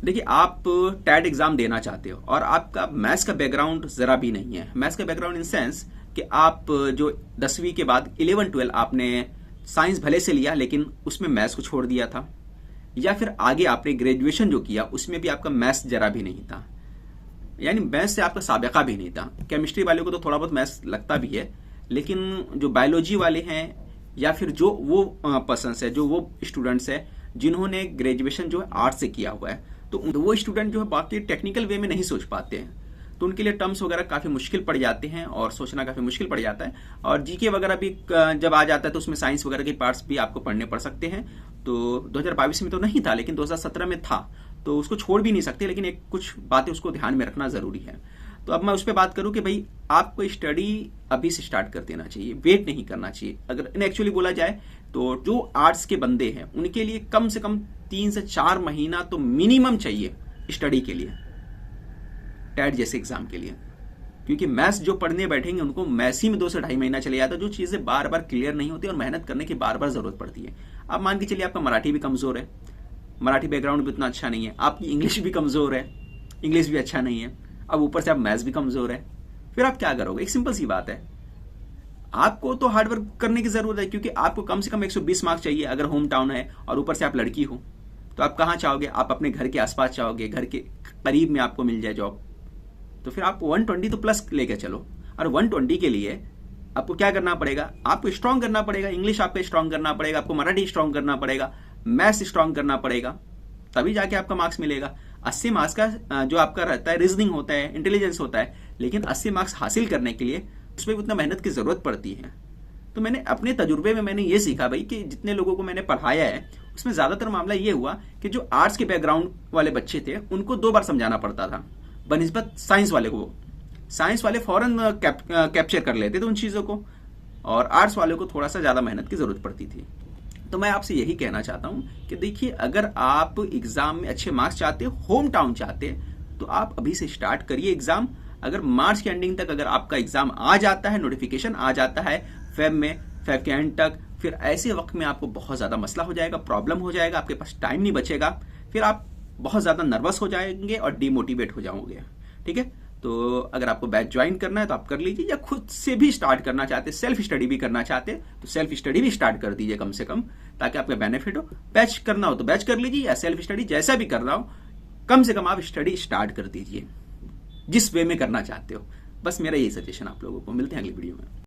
देखिए, आप TET exam देना चाहते हो और आपका मैथ्स का बैकग्राउंड जरा भी नहीं है। मैथ्स का बैकग्राउंड इन सेंस कि आप जो 10वीं के बाद 11-12 आपने साइंस भले से लिया लेकिन उसमें मैथ्स को छोड़ दिया था, या फिर आगे आपने ग्रेजुएशन जो किया उसमें भी आपका मैथ्स जरा भी नहीं था, यानी मैथ्स से आपका साबिका भी नहीं था। केमिस्ट्री वाले को तो थोड़ा बहुत मैथ्स लगता भी है, लेकिन जो बायोलॉजी वाले हैं या फिर जो वो पर्सन्स है, जो वो स्टूडेंट्स है जिन्होंने ग्रेजुएशन जो है आर्ट्स से किया हुआ है, तो वो स्टूडेंट जो है बाकी टेक्निकल वे में नहीं सोच पाते हैं, तो उनके लिए टर्म्स वगैरह काफ़ी मुश्किल पड़ जाते हैं और सोचना काफ़ी मुश्किल पड़ जाता है। और जीके वगैरह भी जब आ जाता है तो उसमें साइंस वगैरह के पार्ट्स भी आपको पढ़ने पड़ सकते हैं। तो 2022 में तो नहीं था, लेकिन 2017 में था, तो उसको छोड़ भी नहीं सकते, लेकिन एक कुछ बातें उसको ध्यान में रखना ज़रूरी है। तो अब मैं उस पर बात करूं कि भाई आपको स्टडी अभी से स्टार्ट कर देना चाहिए, वेट नहीं करना चाहिए। अगर इन एक्चुअली बोला जाए तो जो आर्ट्स के बंदे हैं उनके लिए कम से कम 3 से 4 महीना तो मिनिमम चाहिए स्टडी के लिए, टैट जैसे एग्जाम के लिए। क्योंकि मैथ्स जो पढ़ने बैठेंगे उनको मैथ्स ही में 2 से 2.5 महीना चले जाता है, जो चीज़ें बार बार क्लियर नहीं होती और मेहनत करने की बार बार जरूरत पड़ती है। आप मान के चलिए आपका मराठी भी कमजोर है, मराठी बैकग्राउंड भी उतना अच्छा नहीं है, आपकी इंग्लिश भी कमजोर है, इंग्लिश भी अच्छा नहीं है, अब ऊपर से आप मैथ्स भी कमजोर है, फिर आप क्या करोगे? एक सिंपल सी बात है, आपको तो हार्डवर्क करने की जरूरत है, क्योंकि आपको कम से कम 120 मार्क्स चाहिए अगर होम टाउन है और ऊपर से आप लड़की हो। तो आप कहाँ चाहोगे? आप अपने घर के आसपास चाहोगे, घर के करीब में आपको मिल जाए जॉब, तो फिर आप 120 तो प्लस लेके चलो। और 120 के लिए आपको क्या करना पड़ेगा? आपको स्ट्रांग करना पड़ेगा, इंग्लिश आपको स्ट्रांग करना पड़ेगा, आपको मराठी स्ट्रांग करना पड़ेगा, मैथ्स स्ट्रांग करना पड़ेगा, तभी जाके आपका मार्क्स मिलेगा। 80 मार्क्स का जो आपका रहता है रीजनिंग होता है, इंटेलिजेंस होता है, लेकिन 80 मार्क्स हासिल करने के लिए उसमें उतना मेहनत की जरूरत पड़ती है। तो मैंने अपने तजुर्बे में मैंने ये सीखा भाई कि जितने लोगों को मैंने पढ़ाया है उसमें ज्यादातर मामला ये हुआ कि जो आर्ट्स के बैकग्राउंड वाले बच्चे थे उनको 2 बार समझाना पड़ता था बनिस्बत साइंस वाले को। साइंस वाले फौरन कैप्चर कर लेते थे उन चीजों को, और आर्ट्स वाले को थोड़ा सा ज्यादा मेहनत की जरूरत पड़ती थी। तो मैं आपसे यही कहना चाहता हूं कि देखिए, अगर आप एग्जाम में अच्छे मार्क्स चाहते, होम टाउन चाहते, तो आप अभी से स्टार्ट करिए एग्जाम। अगर मार्च के एंडिंग तक अगर आपका एग्जाम आ जाता है, नोटिफिकेशन आ जाता है फेब के एंड तक, फिर ऐसे वक्त में आपको बहुत ज्यादा मसला हो जाएगा, प्रॉब्लम हो जाएगा, आपके पास टाइम नहीं बचेगा, फिर आप बहुत ज्यादा नर्वस हो जाएंगे और डिमोटिवेट हो जाओगे। ठीक है, तो अगर आपको बैच ज्वाइन करना है तो आप कर लीजिए, या खुद से भी स्टार्ट करना चाहते, सेल्फ स्टडी भी करना चाहते तो सेल्फ स्टडी भी स्टार्ट कर दीजिए कम से कम, ताकि आपका बेनिफिट हो। बैच करना हो तो बैच कर लीजिए, या सेल्फ स्टडी जैसा भी करना हो, कम से कम आप स्टडी स्टार्ट कर दीजिए जिस वे में करना चाहते हो। बस मेरा यही सजेशन आप लोगों को। मिलते हैं अगली वीडियो में।